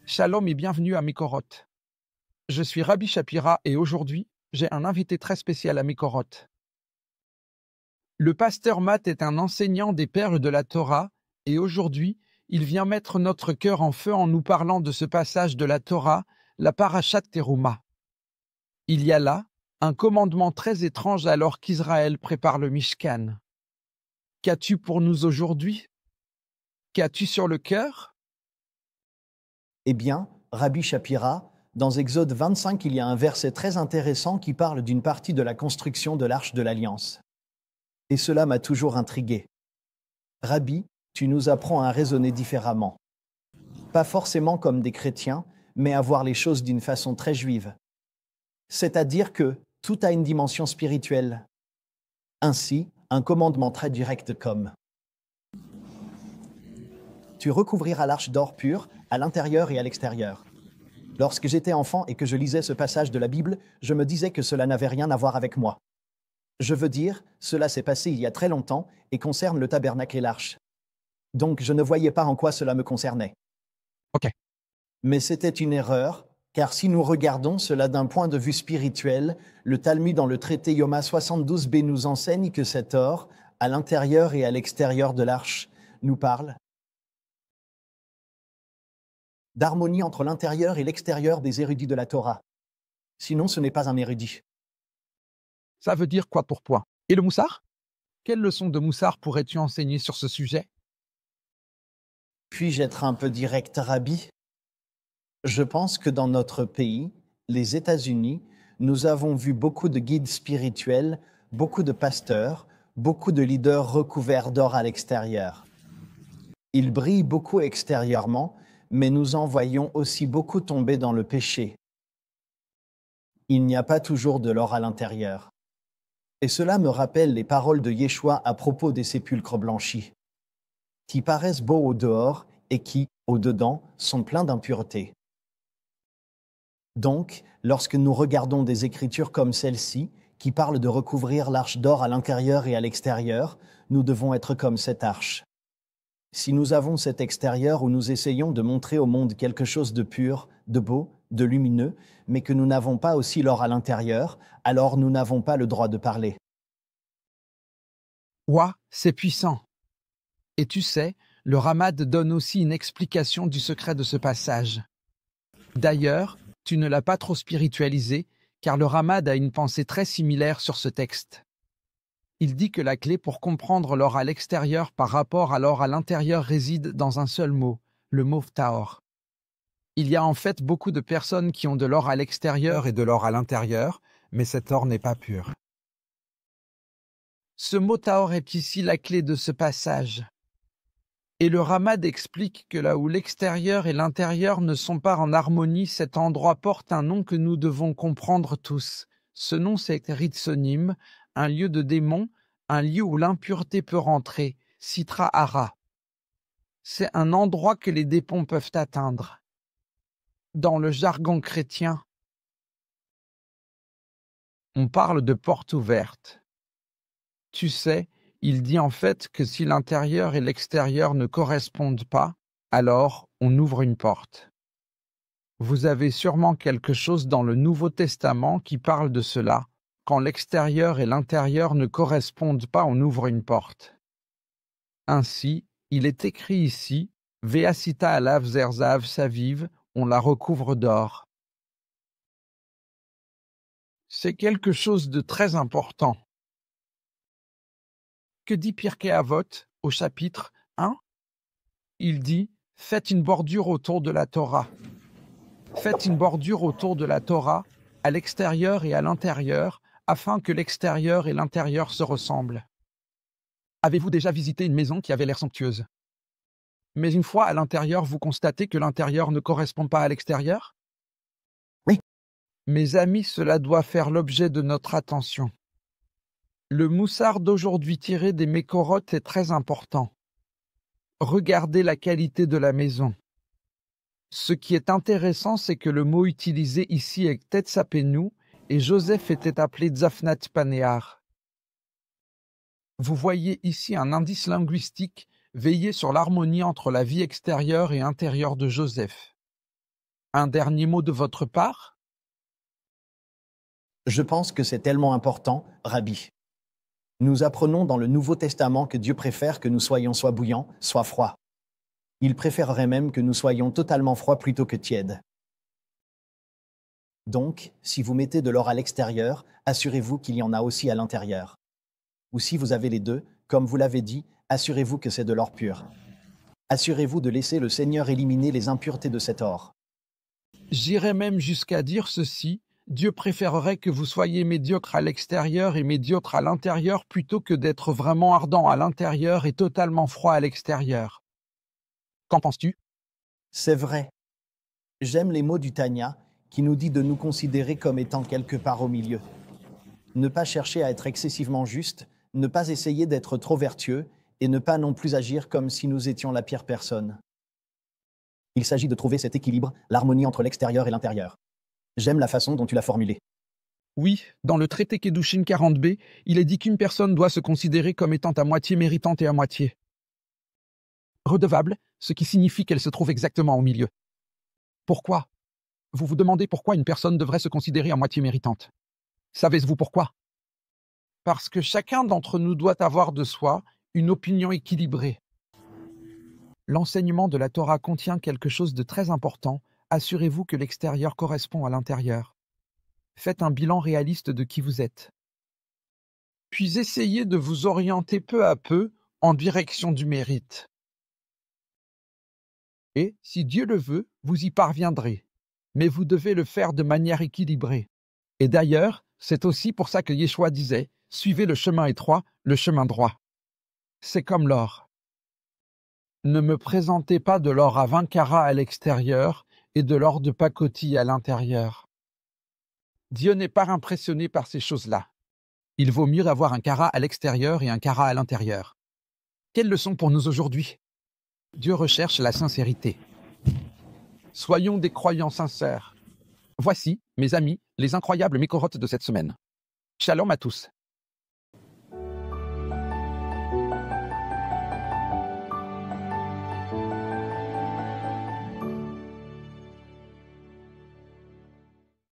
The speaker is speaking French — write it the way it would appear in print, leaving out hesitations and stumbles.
Shalom et bienvenue à Mekorot. Je suis Rabbi Shapira et aujourd'hui, j'ai un invité très spécial à Mekorot. Le pasteur Matt est un enseignant des perles de la Torah et aujourd'hui, il vient mettre notre cœur en feu en nous parlant de ce passage de la Torah, la Parashat Teruma. Il y a là un commandement très étrange alors qu'Israël prépare le Mishkan. Qu'as-tu pour nous aujourd'hui? Qu'as-tu sur le cœur? Eh bien, Rabbi Shapira, dans Exode 25, il y a un verset très intéressant qui parle d'une partie de la construction de l'Arche de l'Alliance. Et cela m'a toujours intrigué. Rabbi, tu nous apprends à raisonner différemment. Pas forcément comme des chrétiens, mais à voir les choses d'une façon très juive. C'est-à-dire que tout a une dimension spirituelle. Ainsi, un commandement très direct comme tu recouvriras l'arche d'or pur à l'intérieur et à l'extérieur. Lorsque j'étais enfant et que je lisais ce passage de la Bible, je me disais que cela n'avait rien à voir avec moi. Je veux dire, cela s'est passé il y a très longtemps et concerne le tabernacle et l'arche. Donc je ne voyais pas en quoi cela me concernait. Ok. Mais c'était une erreur, car si nous regardons cela d'un point de vue spirituel, le Talmud dans le traité Yoma 72b nous enseigne que cet or, à l'intérieur et à l'extérieur de l'arche, nous parle d'harmonie entre l'intérieur et l'extérieur des érudits de la Torah. Sinon, ce n'est pas un érudit. Ça veut dire quoi pour toi? Et le moussard? Quelle leçon de moussard pourrais-tu enseigner sur ce sujet? Puis-je être un peu direct, Rabbi? Je pense que dans notre pays, les États-Unis, nous avons vu beaucoup de guides spirituels, beaucoup de pasteurs, beaucoup de leaders recouverts d'or à l'extérieur. Ils brillent beaucoup extérieurement, mais nous en voyons aussi beaucoup tomber dans le péché. Il n'y a pas toujours de l'or à l'intérieur. Et cela me rappelle les paroles de Yeshua à propos des sépulcres blanchis, qui paraissent beaux au dehors et qui, au dedans, sont pleins d'impuretés. Donc, lorsque nous regardons des écritures comme celle-ci, qui parlent de recouvrir l'arche d'or à l'intérieur et à l'extérieur, nous devons être comme cette arche. Si nous avons cet extérieur où nous essayons de montrer au monde quelque chose de pur, de beau, de lumineux, mais que nous n'avons pas aussi l'or à l'intérieur, alors nous n'avons pas le droit de parler. Ouah, c'est puissant. Et tu sais, le Ramad donne aussi une explication du secret de ce passage. D'ailleurs, tu ne l'as pas trop spiritualisé, car le Ramad a une pensée très similaire sur ce texte. Il dit que la clé pour comprendre l'or à l'extérieur par rapport à l'or à l'intérieur réside dans un seul mot, le mot Tahor. Il y a en fait beaucoup de personnes qui ont de l'or à l'extérieur et de l'or à l'intérieur, mais cet or n'est pas pur. Ce mot Tahor est ici la clé de ce passage. Et le Ramad explique que là où l'extérieur et l'intérieur ne sont pas en harmonie, cet endroit porte un nom que nous devons comprendre tous. Ce nom, c'est Ritsonim, un lieu de démon, un lieu où l'impureté peut rentrer, Sitra Hara. C'est un endroit que les démons peuvent atteindre. Dans le jargon chrétien, on parle de porte ouverte. Tu sais, il dit en fait que si l'intérieur et l'extérieur ne correspondent pas, alors on ouvre une porte. Vous avez sûrement quelque chose dans le Nouveau Testament qui parle de cela. Quand l'extérieur et l'intérieur ne correspondent pas, on ouvre une porte. Ainsi, il est écrit ici, Veasita alav zerzav saviv, on la recouvre d'or. C'est quelque chose de très important. Que dit Pirkei Avot au chapitre 1? Il dit, faites une bordure autour de la Torah. Faites une bordure autour de la Torah, à l'extérieur et à l'intérieur, afin que l'extérieur et l'intérieur se ressemblent. Avez-vous déjà visité une maison qui avait l'air somptueuse? Mais une fois à l'intérieur, vous constatez que l'intérieur ne correspond pas à l'extérieur? Oui. Mes amis, cela doit faire l'objet de notre attention. Le moussard d'aujourd'hui tiré des Mekorot est très important. Regardez la qualité de la maison. Ce qui est intéressant, c'est que le mot utilisé ici est Tetsapenu et Joseph était appelé Tzafnat Panéar. Vous voyez ici un indice linguistique veiller sur l'harmonie entre la vie extérieure et intérieure de Joseph. Un dernier mot de votre part? Je pense que c'est tellement important, Rabbi. Nous apprenons dans le Nouveau Testament que Dieu préfère que nous soyons soit bouillants, soit froids. Il préférerait même que nous soyons totalement froids plutôt que tièdes. Donc, si vous mettez de l'or à l'extérieur, assurez-vous qu'il y en a aussi à l'intérieur. Ou si vous avez les deux, comme vous l'avez dit, assurez-vous que c'est de l'or pur. Assurez-vous de laisser le Seigneur éliminer les impuretés de cet or. J'irais même jusqu'à dire ceci, Dieu préférerait que vous soyez médiocre à l'extérieur et médiocre à l'intérieur plutôt que d'être vraiment ardent à l'intérieur et totalement froid à l'extérieur. Qu'en penses-tu? C'est vrai. J'aime les mots du Tanya, qui nous dit de nous considérer comme étant quelque part au milieu. Ne pas chercher à être excessivement juste, ne pas essayer d'être trop vertueux, et ne pas non plus agir comme si nous étions la pire personne. Il s'agit de trouver cet équilibre, l'harmonie entre l'extérieur et l'intérieur. J'aime la façon dont tu l'as formulé. Oui, dans le traité Kedushin 40b, il est dit qu'une personne doit se considérer comme étant à moitié méritante et à moitié redevable, ce qui signifie qu'elle se trouve exactement au milieu. Pourquoi? Vous vous demandez pourquoi une personne devrait se considérer à moitié méritante. Savez-vous pourquoi? Parce que chacun d'entre nous doit avoir de soi une opinion équilibrée. L'enseignement de la Torah contient quelque chose de très important. Assurez-vous que l'extérieur correspond à l'intérieur. Faites un bilan réaliste de qui vous êtes. Puis essayez de vous orienter peu à peu en direction du mérite. Et, si Dieu le veut, vous y parviendrez. Mais vous devez le faire de manière équilibrée. Et d'ailleurs, c'est aussi pour ça que Yeshua disait « Suivez le chemin étroit, le chemin droit ». C'est comme l'or. Ne me présentez pas de l'or à 20 carats à l'extérieur et de l'or de pacotille à l'intérieur. Dieu n'est pas impressionné par ces choses-là. Il vaut mieux avoir un carat à l'extérieur et un carat à l'intérieur. Quelle leçon pour nous aujourd'hui? Dieu recherche la sincérité. Soyons des croyants sincères. Voici, mes amis, les incroyables mécorotes de cette semaine. Shalom à tous.